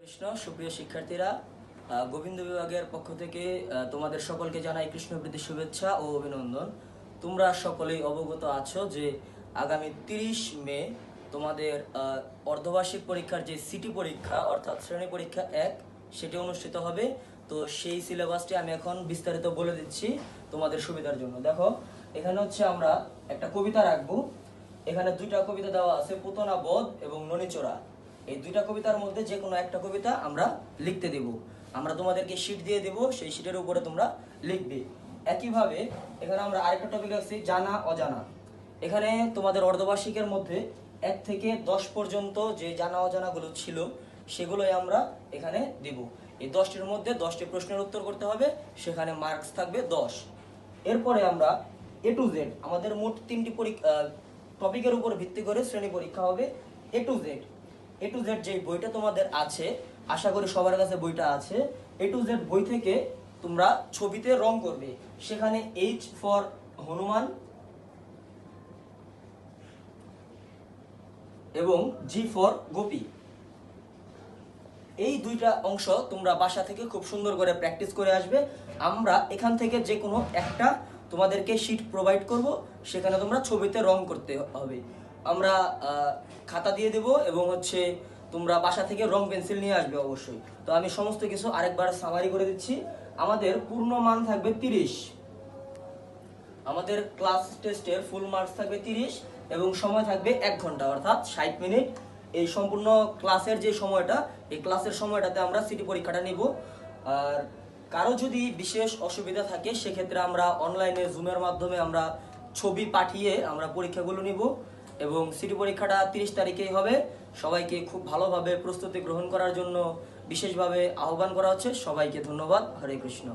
কৃষ্ণ সুপ্রিয় শিক্ষার্থীরা, গোবিন্দ বিভাগের পক্ষ থেকে তোমাদের সকলকে জানাই কৃষ্ণপ্রীতি শুভেচ্ছা ও অভিনন্দন। তোমরা সকলেই অবগত আছো যে আগামী 30 মে তোমাদের অর্ধবার্ষিক পরীক্ষার যে সিটি পরীক্ষা অর্থাৎ শ্রেণী পরীক্ষা 1 সেটি অনুষ্ঠিত হবে। তো সেই সিলেবাসটি আমি এখন বিস্তারিত বলে দিচ্ছি তোমাদের সুবিধার জন্য। দেখো, এখানে হচ্ছে আমরা একটা কবিতা রাখবো। এখানে দুইটা কবিতা দেওয়া আছে, পুতনা বধ এবং ননিচোরা। এই দুইটা কবিতার মধ্যে যে কোনো একটা কবিতা আমরা লিখতে দেব। আমরা তোমাদেরকে শীট দিয়ে দেব, সেই শীটের উপরে তোমরা লিখবে। একইভাবে এখানে আমরা আরেকটা টপিক আছে, জানা অজানা। এখানে তোমাদের অর্ধবার্ষিকের মধ্যে 1 থেকে 10 পর্যন্ত যে জানা অজানাগুলো ছিল সেগুলোই আমরা এখানে দেব। এই 10টির মধ্যে 10টি প্রশ্নের উত্তর করতে হবে, সেখানে মার্কস থাকবে 10। এরপরে আমরা এ টু জেড, আমাদের মোট 3টি টপিকের উপর ভিত্তি করে শ্রেণী পরীক্ষা হবে। এ টু জেড যে বইটা তোমাদের আছে, আশা করি সবার কাছে বইটা আছে। এ টু জেড বই থেকে তোমরা ছবিতে রং করবে। সেখানে এইচ ফর হনুমান এবং জি ফর গোপী, এই দুইটা অংশ তোমরা বাসা থেকে খুব সুন্দর করে প্র্যাকটিস করে আসবে। আমরা এখান থেকে যে কোনো একটা তোমাদেরকে শীট প্রোভাইড করব, সেখানে তোমরা ছবিতে রং করতে হবে। আমরা খাতা দিয়ে দেব এবং হচ্ছে তোমরা বাসা থেকে রং পেন্সিল নিয়ে আসবে অবশ্যই। তো আমি সমস্ত কিছু আরেকবার সামারি করে দিচ্ছি। আমাদের পূর্ণ মান থাকবে 30, আমাদের ক্লাস টেস্টের ফুল মার্কস থাকবে 30 এবং সময় থাকবে 1 ঘন্টা অর্থাৎ 60 মিনিট। এই সম্পূর্ণ ক্লাসের যে সময়টা, এই ক্লাসের সময়টাতে আমরা সিটি পরীক্ষাটা নিব। আর কারো যদি বিশেষ অসুবিধা থাকে সেক্ষেত্রে আমরা অনলাইনে জুমের মাধ্যমে আমরা ছবি পাঠিয়ে আমরা পরীক্ষাগুলো নিব এবং সিটি পরীক্ষাটা 30 তারিখেই হবে। সবাইকে খুব ভালোভাবে প্রস্তুতি গ্রহণ করার জন্য বিশেষভাবে আহ্বান করা হচ্ছে। সবাইকে ধন্যবাদ। হরে কৃষ্ণ।